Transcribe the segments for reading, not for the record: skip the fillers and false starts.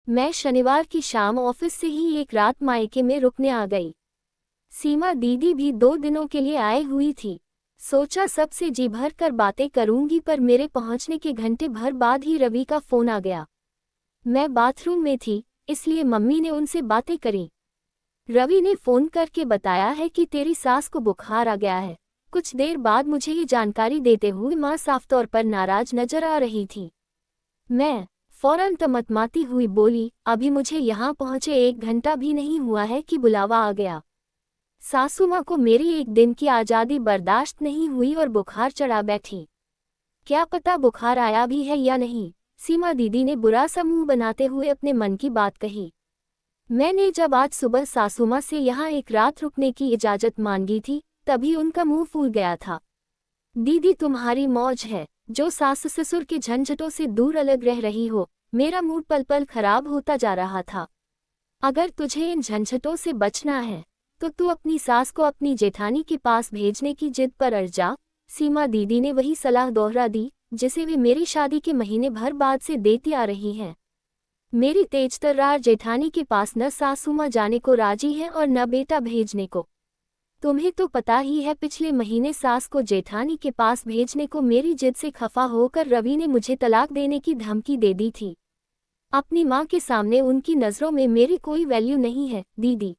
मैं शनिवार की शाम ऑफिस से ही एक रात मायके में रुकने आ गई। सीमा दीदी भी 2 दिनों के लिए आए हुई थी। सोचा सबसे जी भर कर बातें करूंगी, पर मेरे पहुंचने के घंटे भर बाद ही रवि का फोन आ गया। मैं बाथरूम में थी, इसलिए मम्मी ने उनसे बातें करी। रवि ने फोन करके बताया है कि तेरी सास को बुखार आ गया है। कुछ देर बाद मुझे ये जानकारी देते हुए माँ साफ तौर पर नाराज नजर आ रही थी। मैं फौरन तमतमाती हुई बोली, अभी मुझे यहाँ पहुँचे 1 घंटा भी नहीं हुआ है कि बुलावा आ गया। सासू माँ को मेरी एक दिन की आज़ादी बर्दाश्त नहीं हुई और बुखार चढ़ा बैठी। क्या पता बुखार आया भी है या नहीं। सीमा दीदी ने बुरा सा मुंह बनाते हुए अपने मन की बात कही। मैंने जब आज सुबह सासू माँ से यहाँ एक रात रुकने की इजाज़त मांगी थी, तभी उनका मुंह फूल गया था। दीदी तुम्हारी मौज है, जो सास ससुर के झंझटों से दूर अलग रह रही हो। मेरा मूड पल पल खराब होता जा रहा था। अगर तुझे इन झंझटों से बचना है तो तू अपनी सास को अपनी जेठानी के पास भेजने की जिद पर अड़ जा। सीमा दीदी ने वही सलाह दोहरा दी जिसे वे मेरी शादी के महीने भर बाद से देती आ रही हैं। मेरी तेजतर्रार जेठानी के पास न सासू माँ जाने को राजी है और न बेटा भेजने को। तुम्हें तो पता ही है, पिछले महीने सास को जेठानी के पास भेजने को मेरी जिद से खफा होकर रवि ने मुझे तलाक देने की धमकी दे दी थी। अपनी माँ के सामने उनकी नज़रों में मेरी कोई वैल्यू नहीं है। दीदी,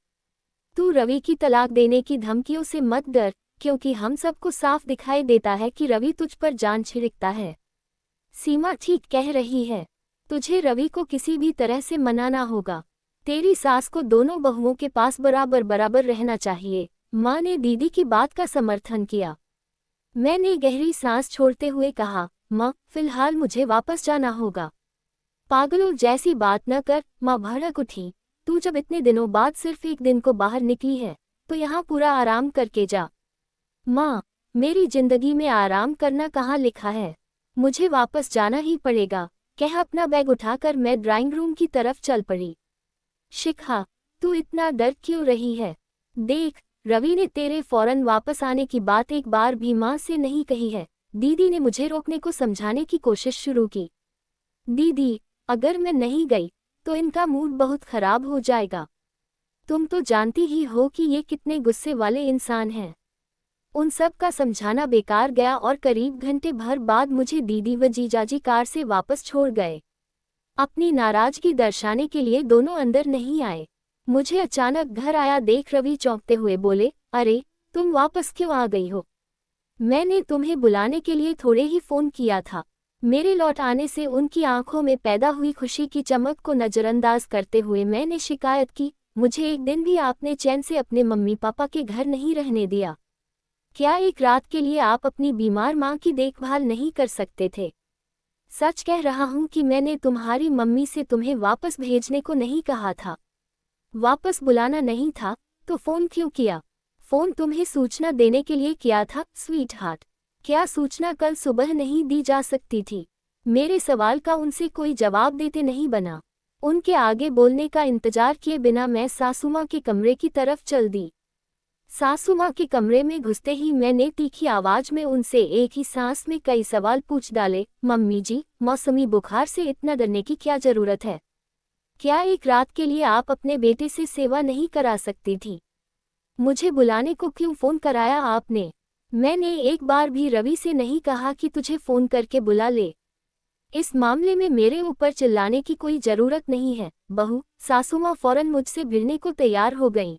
तू रवि की तलाक देने की धमकियों से मत डर, क्योंकि हम सबको साफ दिखाई देता है कि रवि तुझ पर जान छिड़कता है। सीमा ठीक कह रही है, तुझे रवि को किसी भी तरह से मनाना होगा। तेरी सास को दोनों बहुओं के पास बराबर बराबर रहना चाहिए। माँ ने दीदी की बात का समर्थन किया। मैंने गहरी सांस छोड़ते हुए कहा, माँ, फिलहाल मुझे वापस जाना होगा। पागलों जैसी बात न कर, माँ भड़क उठी। तू जब इतने दिनों बाद सिर्फ एक दिन को बाहर निकली है तो यहाँ पूरा आराम करके जा। माँ, मेरी जिंदगी में आराम करना कहाँ लिखा है। मुझे वापस जाना ही पड़ेगा, कह अपना बैग उठाकर मैं ड्राइंग रूम की तरफ चल पड़ी। शिखा, तू इतना डर क्यों रही है? देख, रवि ने तेरे फौरन वापस आने की बात एक बार भी माँ से नहीं कही है। दीदी ने मुझे रोकने को समझाने की कोशिश शुरू की। दीदी, अगर मैं नहीं गई तो इनका मूड बहुत खराब हो जाएगा। तुम तो जानती ही हो कि ये कितने गुस्से वाले इंसान हैं। उन सब का समझाना बेकार गया और करीब घंटे भर बाद मुझे दीदी व जीजाजी कार से वापस छोड़ गए। अपनी नाराजगी दर्शाने के लिए दोनों अंदर नहीं आए। मुझे अचानक घर आया देख रवि चौंकते हुए बोले, अरे, तुम वापस क्यों आ गई हो? मैंने तुम्हें बुलाने के लिए थोड़े ही फोन किया था। मेरे लौट आने से उनकी आंखों में पैदा हुई खुशी की चमक को नज़रअंदाज करते हुए मैंने शिकायत की, मुझे एक दिन भी आपने चैन से अपने मम्मी पापा के घर नहीं रहने दिया। क्या एक रात के लिए आप अपनी बीमार माँ की देखभाल नहीं कर सकते थे? सच कह रहा हूँ कि मैंने तुम्हारी मम्मी से तुम्हें वापस भेजने को नहीं कहा था। वापस बुलाना नहीं था तो फ़ोन क्यों किया? फ़ोन तुम्हें सूचना देने के लिए किया था, स्वीट हार्ट। क्या सूचना कल सुबह नहीं दी जा सकती थी? मेरे सवाल का उनसे कोई जवाब देते नहीं बना। उनके आगे बोलने का इंतजार किए बिना मैं सासू माँ के कमरे की तरफ चल दी। सासू माँ के कमरे में घुसते ही मैंने तीखी आवाज में उनसे एक ही सांस में कई सवाल पूछ डाले। मम्मी जी, मौसमी बुखार से इतना डरने की क्या जरूरत है? क्या एक रात के लिए आप अपने बेटे से सेवा नहीं करा सकती थी? मुझे बुलाने को क्यों फोन कराया आपने? मैंने एक बार भी रवि से नहीं कहा कि तुझे फोन करके बुला ले। इस मामले में मेरे ऊपर चिल्लाने की कोई जरूरत नहीं है। बहू, सासू माँ फौरन मुझसे भिड़ने को तैयार हो गईं।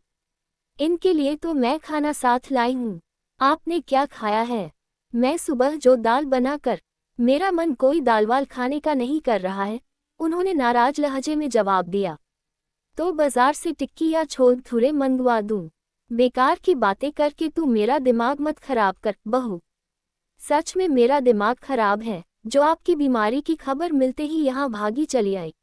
इनके लिए तो मैं खाना साथ लाई हूँ। आपने क्या खाया है? मैं सुबह जो दाल बनाकर, मेरा मन कोई दाल वाल खाने का नहीं कर रहा है, उन्होंने नाराज लहजे में जवाब दिया। तो बाजार से टिक्की या छोले भटूरे मंगवा दूं? बेकार की बातें करके तू मेरा दिमाग मत खराब कर बहू। सच में मेरा दिमाग खराब है, जो आपकी बीमारी की खबर मिलते ही यहाँ भागी चली आई।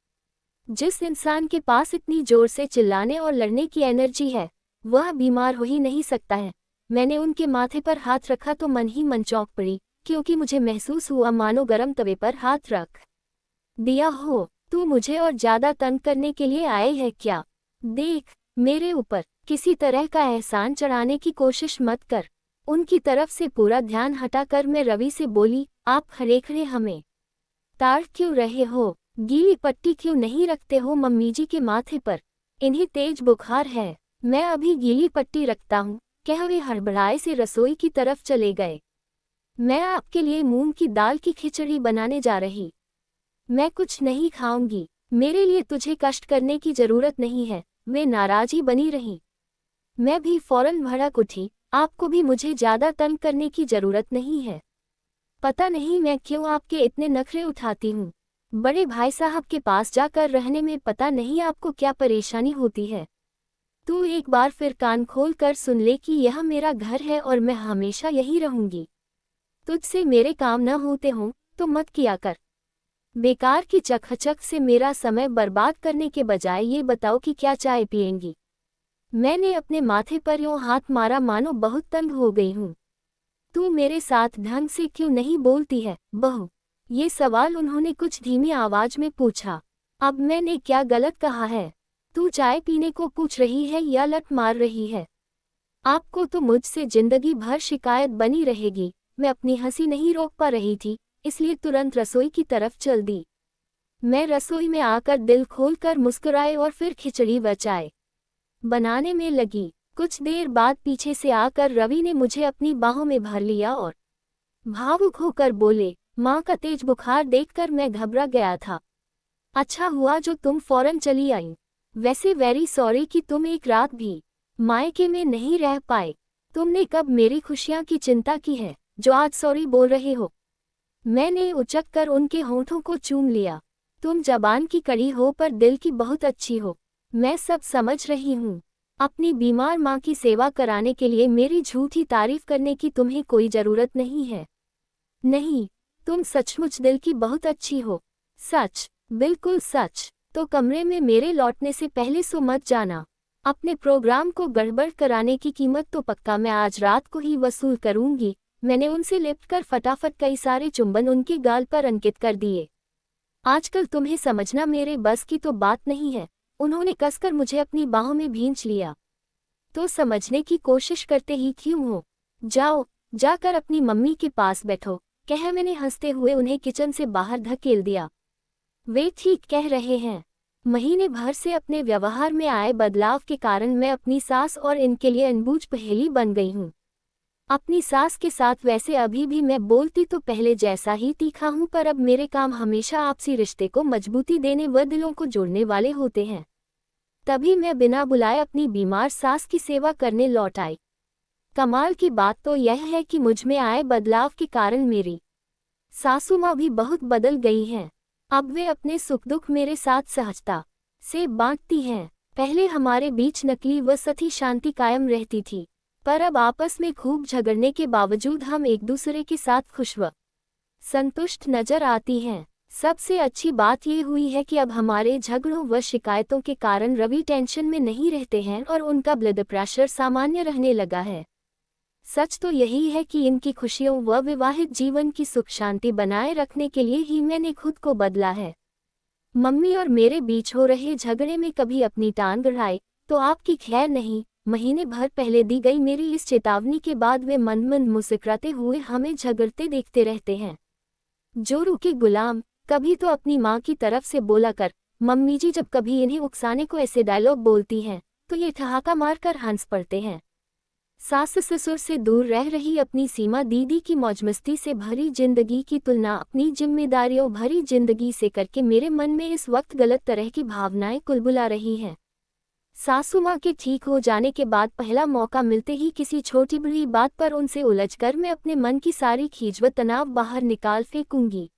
जिस इंसान के पास इतनी जोर से चिल्लाने और लड़ने की एनर्जी है, वह बीमार हो ही नहीं सकता है। मैंने उनके माथे पर हाथ रखा तो मन ही मन चौंक पड़ी, क्योंकि मुझे महसूस हुआ मानो गरम तवे पर हाथ रख दिया हो। तू मुझे और ज्यादा तंग करने के लिए आए है क्या? देख, मेरे ऊपर किसी तरह का एहसान चढ़ाने की कोशिश मत कर। उनकी तरफ से पूरा ध्यान हटाकर मैं रवि से बोली, आप खड़े खड़े हमें ताड़ क्यों रहे हो? गीली पट्टी क्यों नहीं रखते हो मम्मी जी के माथे पर? इन्हें तेज बुखार है। मैं अभी गीली पट्टी रखता हूँ, कह वे हड़बड़ाए से रसोई की तरफ चले गए। मैं आपके लिए मूंग की दाल की खिचड़ी बनाने जा रही। मैं कुछ नहीं खाऊंगी, मेरे लिए तुझे कष्ट करने की जरूरत नहीं है। वे नाराज ही बनी रही। मैं भी फौरन भड़क उठी, आपको भी मुझे ज्यादा तंग करने की जरूरत नहीं है। पता नहीं मैं क्यों आपके इतने नखरे उठाती हूँ। बड़े भाई साहब के पास जाकर रहने में पता नहीं आपको क्या परेशानी होती है। तू एक बार फिर कान खोल कर सुन ले कि यह मेरा घर है और मैं हमेशा यही रहूंगी। तुझसे मेरे काम न होते हों तो मत किया कर। बेकार की चकचक से मेरा समय बर्बाद करने के बजाय ये बताओ कि क्या चाय पिएंगी। मैंने अपने माथे पर यूं हाथ मारा मानो बहुत तंग हो गई हूँ। तू मेरे साथ ढंग से क्यों नहीं बोलती है बहू? ये सवाल उन्होंने कुछ धीमी आवाज में पूछा। अब मैंने क्या गलत कहा है? तू चाय पीने को पूछ रही है या लत मार रही है? आपको तो मुझसे जिंदगी भर शिकायत बनी रहेगी। मैं अपनी हंसी नहीं रोक पा रही थी, इसलिए तुरंत रसोई की तरफ चल दी। मैं रसोई में आकर दिल खोलकर मुस्कुराए और फिर खिचड़ी व चाय बनाने में लगी। कुछ देर बाद पीछे से आकर रवि ने मुझे अपनी बाहों में भर लिया और भावुक होकर बोले, माँ का तेज बुखार देखकर मैं घबरा गया था। अच्छा हुआ जो तुम फौरन चली आई। वैसे वेरी सॉरी कि तुम एक रात भी मायके में नहीं रह पाए। तुमने कब मेरी खुशियाँ की चिंता की है जो आज सॉरी बोल रहे हो? मैंने उचक कर उनके होठों को चूम लिया। तुम जबान की कड़ी हो पर दिल की बहुत अच्छी हो। मैं सब समझ रही हूँ। अपनी बीमार माँ की सेवा कराने के लिए मेरी झूठी तारीफ करने की तुम्हें कोई जरूरत नहीं है। नहीं, तुम सचमुच दिल की बहुत अच्छी हो। सच, बिल्कुल सच। तो कमरे में मेरे लौटने से पहले सो मत जाना। अपने प्रोग्राम को गड़बड़ कराने की कीमत तो पक्का मैं आज रात को ही वसूल करूंगी। मैंने उनसे लिपटकर फटाफट कई सारे चुंबन उनके गाल पर अंकित कर दिए। आजकल तुम्हें समझना मेरे बस की तो बात नहीं है। उन्होंने कसकर मुझे अपनी बाहों में भींच लिया। तो समझने की कोशिश करते ही क्यों हो? जाओ, जाकर अपनी मम्मी के पास बैठो, कह मैंने हंसते हुए उन्हें किचन से बाहर धकेल दिया। वे ठीक कह रहे हैं। महीने भर से अपने व्यवहार में आए बदलाव के कारण मैं अपनी सास और इनके लिए अनबूझ पहेली बन गई हूँ। अपनी सास के साथ वैसे अभी भी मैं बोलती तो पहले जैसा ही तीखा हूँ, पर अब मेरे काम हमेशा आपसी रिश्ते को मजबूती देने व दिलों को जोड़ने वाले होते हैं। तभी मैं बिना बुलाए अपनी बीमार सास की सेवा करने लौट आई। कमाल की बात तो यह है कि मुझ में आए बदलाव के कारण मेरी सासू माँ भी बहुत बदल गई हैं। अब वे अपने सुख दुख मेरे साथ सहजता से बांटती हैं। पहले हमारे बीच नकली व सती शांति कायम रहती थी, पर अब आपस में खूब झगड़ने के बावजूद हम एक दूसरे के साथ खुश व संतुष्ट नजर आती हैं। सबसे अच्छी बात ये हुई है कि अब हमारे झगड़ों व शिकायतों के कारण रवि टेंशन में नहीं रहते हैं और उनका ब्लड प्रेशर सामान्य रहने लगा है। सच तो यही है कि इनकी खुशियों व विवाहित जीवन की सुख शांति बनाए रखने के लिए ही मैंने खुद को बदला है। मम्मी और मेरे बीच हो रहे झगड़े में कभी अपनी टांग अड़ाए तो आपकी खैर नहीं। महीने भर पहले दी गई मेरी इस चेतावनी के बाद वे मंद मंद मुस्कुराते हुए हमें झगड़ते देखते रहते हैं। जोरू के गुलाम, कभी तो अपनी माँ की तरफ से बोला कर, मम्मी जी जब कभी इन्हें उकसाने को ऐसे डायलॉग बोलती हैं तो ये ठहाका मारकर हंस पड़ते हैं। सास ससुर से दूर रह रही अपनी सीमा दीदी की मौजमस्ती से भरी जिंदगी की तुलना अपनी जिम्मेदारियों भरी जिंदगी से करके मेरे मन में इस वक्त गलत तरह की भावनाएं कुलबुला रही हैं। सासू माँ के ठीक हो जाने के बाद पहला मौका मिलते ही किसी छोटी बड़ी बात पर उनसे उलझकर मैं अपने मन की सारी खींच व तनाव बाहर निकाल फेंकूंगी।